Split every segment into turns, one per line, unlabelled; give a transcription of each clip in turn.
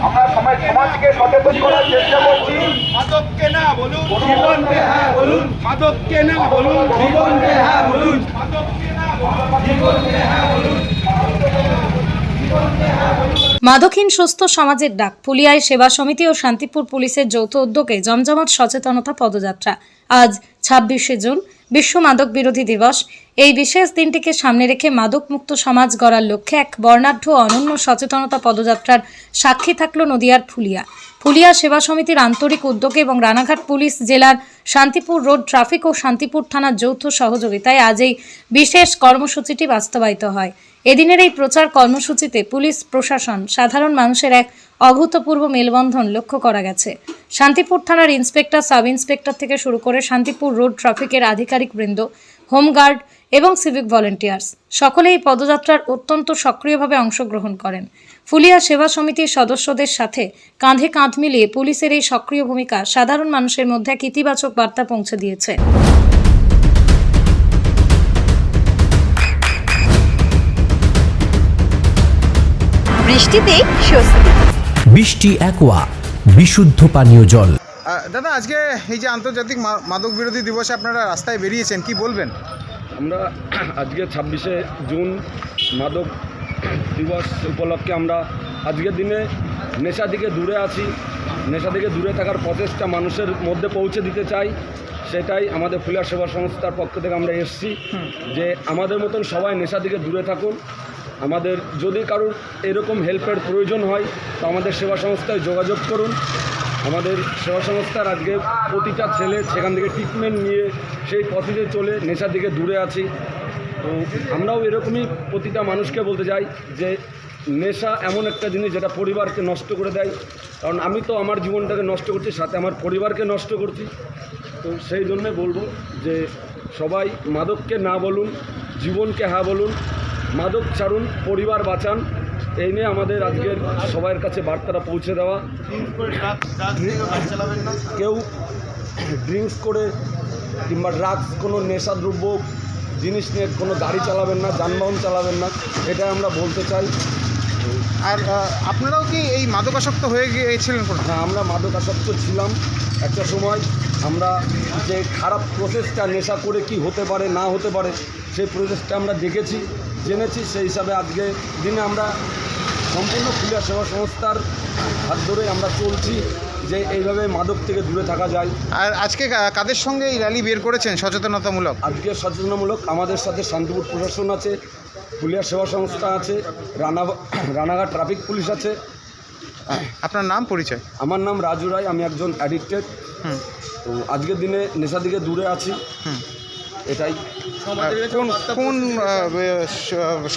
আমরা সমাজকে সচেতন করার চেষ্টা করছি।
মাদককে না বলুন, জীবনকে হ্যাঁ বলুন। মাদককে না বলুন, জীবনকে হ্যাঁ বলুন। মাদককে না বলুন, জীবনকে হ্যাঁ বলুন।
মাদকহীন সুস্থ সমাজের ডাক ফুলিয়ায় সেবা সমিতি ও শান্তিপুর পুলিশের যৌথ উদ্যোগে জমজমাট সচেতনতা পদযাত্রা। আজ ২৬শে জুন বিশ্ব মাদক বিরোধী দিবস। এই বিশেষ দিনটিকে সামনে রেখে মাদক মুক্ত সমাজ গড়ার লক্ষ্যে এক বর্ণাঢ্য অনন্য সচেতনতা পদযাত্রার সাক্ষী থাকল নদিয়ার ফুলিয়া সেবা সমিতির আন্তরিক উদ্যোগে এবং রানাঘাট পুলিশ জেলার শান্তিপুর রোড ট্রাফিক ও শান্তিপুর থানার যৌথ সহযোগিতায় আজ এই বিশেষ কর্মসূচিটি বাস্তবায়িত হয়। এদিনের এই প্রচার কর্মসূচিতে পুলিশ প্রশাসন সাধারণ মানুষের এক অভূতপূর্ব মেলবন্ধন লক্ষ্য করা গেছে। শান্তিপুর থানার ইন্সপেক্টর, সাব ইন্সপেক্টর থেকে শুরু করে শান্তিপুর রোড ট্রাফিকের আধিকারিকবৃন্দ, হোমগার্ড এবং সিভিক ভলেন্টিয়ার্স সকলেই এই পদযাত্রার অত্যন্ত সক্রিয়ভাবে অংশগ্রহণ করেন। ফুলিয়া সেবা সমিতির সদস্যদের সাথে কাঁধে কাঁধ মিলিয়ে পুলিশের এই সক্রিয় ভূমিকা সাধারণ মানুষের মধ্যে এক ইতিবাচক বার্তা পৌঁছে দিয়েছে।
বৃষ্টিতে স্বস্তি।
বৃষ্টি অ্যাকোয়া বিশুদ্ধ পানীয় জল।
দাদা, আজকে এই যে আন্তর্জাতিক মাদক বিরোধী দিবসে আপনারা রাস্তায় বেরিয়েছেন, কি বলবেন?
আমরা আজকে ২৬শে জুন মাদক দিবস উপলক্ষে আমরা আজকের দিনে নেশা থেকে দূরে আছি, নেশা থেকে দূরে থাকার প্রচেষ্টা মানুষের মধ্যে পৌঁছে দিতে চাই। সেটাই আমাদের ফুলিয়া সেবা সংস্থার পক্ষ থেকে আমরা এসেছি যে আমাদের মতন সবাই নেশা থেকে দূরে থাকুন। আমাদের যদি কারোর এরকম হেল্পের প্রয়োজন হয় তো আমাদের সেবা সংস্থায় যোগাযোগ করুন। আমাদের সেবা সংস্থার আজকে প্রতিটা ছেলে সেখান থেকে ট্রিটমেন্ট নিয়ে সেই পথে চলে নেশা থেকে দূরে আছি। তো আমরাও এরকমই প্রতিটা মানুষকে বলতে চাই যে নেশা এমন একটা জিনিস যেটা পরিবারকে নষ্ট করে দেয়। কারণ আমি তো আমার জীবনটাকে নষ্ট করছি, সাথে আমার পরিবারকে নষ্ট করছি। তো সেই জন্যে বলবো যে সবাই মাদককে না বলুন, জীবনকে হ্যাঁ বলুন। মাদক ছাড়ুন, পরিবার বাঁচান। এই নিয়ে আমাদের আজকের সবার কাছে বার্তাটা পৌঁছে দেওয়া। কেউ ড্রিঙ্কস করে কিংবা ড্রাগস, কোনো নেশাদ্রব্য জিনিস নিয়ে কোনো গাড়ি চালাবেন না, যানবাহন চালাবেন না, এটা আমরা বলতে চাই।
আর আপনারাও কি এই মাদকাসক্ত হয়ে গিয়েছিলেন?
হ্যাঁ, আমরা মাদকাসক্ত ছিলাম একটা সময়। আমরা যে খারাপ প্রসেসটা নেশা করে কি হতে পারে না হতে পারে সেই প্রসেসটা আমরা দেখেছি, জেনেছি। সেই হিসাবে আজকে দিনে আমরা সম্পূর্ণ ফুলিয়া সেবা সংস্থার হাত ধরে আমরা চলছি যে এইভাবে মাদক থেকে দূরে থাকা যায়।
আর আজকে কাদের সঙ্গে এই র্যালি বের করেছেন সচেতনতামূলক?
আজকে সচেতনমূলক আমাদের সাথে শান্তিপুর প্রশাসন আছে, ফুলিয়া সেবা সংস্থা আছে, রানাঘাট ট্রাফিক পুলিশ আছে।
আপনার নাম, পরিচয়?
আমার নাম রাজু রায়, আমি একজন অ্যাডিক্টেড। তো আজকের দিনে নেশা থেকে দূরে আছি, এটাই।
কোন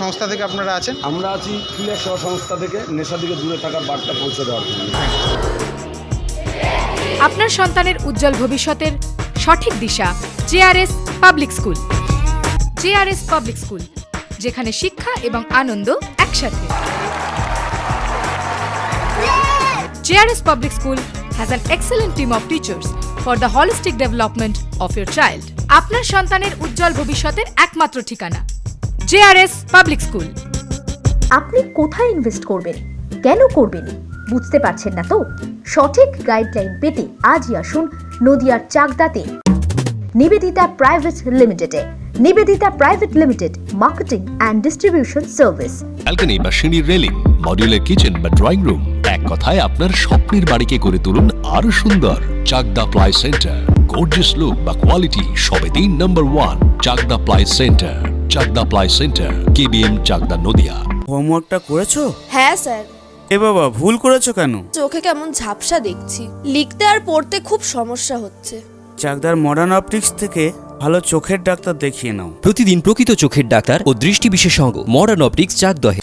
সংস্থা থেকে আপনারা আছেন?
আমরা আছি ফুলিয়া সেবা সংস্থা থেকে নেশা থেকে দূরে থাকার বার্তা পৌঁছে দেওয়ার জন্য।
আপনার সন্তানের উজ্জ্বল ভবিষ্যতের সঠিক দিশা JRS public school. JRS public school, যেখানে শিক্ষা এবং আনন্দ একসাথে। JRS public school has an excellent team of teachers for the holistic development of your child. আপনার সন্তানের উজ্জ্বল ভবিষ্যতের একমাত্র ঠিকানা জেআরএস পাবলিক স্কুল।
আপনি কোথায় ইনভেস্ট করবেন, কেন করবেন বুঝতে পারছেন না তো? সঠিক গাইডলাইন পেতে আজই আসুন নদিয়ার চাকদাতে নিবেদিতা প্রাইভেট লিমিটেডে। Nivedita private limited, marketing and distribution service.
Balcony বা সিঁড়ির রেলিং, মডিউলার কিচেন বা ড্রয়িং রুম, এক কথায় আপনার স্বপ্নের বাড়িকে করে তুলুন আরো সুন্দর। Chakdah ply centre, gorgeous look বা কোয়ালিটি সবে 3 number 1 Chakdah ply centre. Chakdah ply centre, KBM, Chakdah, Nadia.
হোমওয়ার্কটা করেছো?
হ্যাঁ স্যার।
এ বাবা, ভুল করেছো কেন?
চোখে কেমন ঝাপসা দেখছি, লিখতে আর পড়তে খুব সমস্যা হচ্ছে।
চাকদার মডার্ন অপটিক্স থেকে ভালো চোখের ডাক্তার দেখিয়ে নাও।
প্রতিদিন প্রকৃত চোখের ডাক্তার ও দৃষ্টি বিশেষজ্ঞ মডার্ন অপটিক্স, চাকদহে।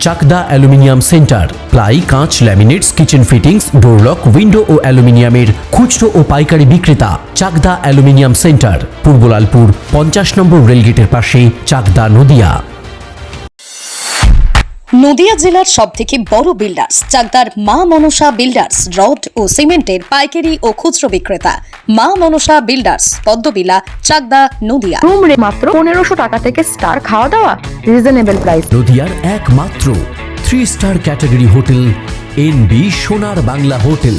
চাকদা অ্যালুমিনিয়াম সেন্টার, প্লাই, কাঁচ, laminates, kitchen fittings, door lock, window ও অ্যালুমিনিয়ামের খুচরো ও পাইকারি বিক্রেতা। চাকদা অ্যালুমিনিয়াম সেন্টার, পূর্ব লালপুর 50 নম্বর রেলগেটের পাশে, চাকদা, নদিয়া।
নদিয়া জেলার সবথেকে বড় বিল্ডার্স চাকদার মা মনসা বিল্ডার্স, রড ও সিমেন্টের পাইকারি ও খুচরো বিক্রেতা। মা মনসা বিল্ডার্স, পদ্মবিলা, চাকদা, নদিয়া।
রুম রে মাত্র 1500 টাকা থেকে স্টার, খাওয়া দাওয়া রিজনেবল প্রাইস।
নদিয়ার একমাত্র
3 স্টার ক্যাটাগরি হোটেল এনবি সোনার বাংলা হোটেল,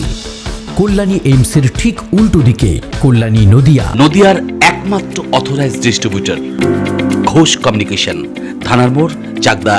কল্যাণী এইমসের ঠিক উল্টো দিকে, কল্যাণী নদিয়া।
নদিয়ার একমাত্র অথরাইজড ডিস্ট্রিবিউটর ঘোষ কমিউনিকেশন, থানার মোড়, চাকদা।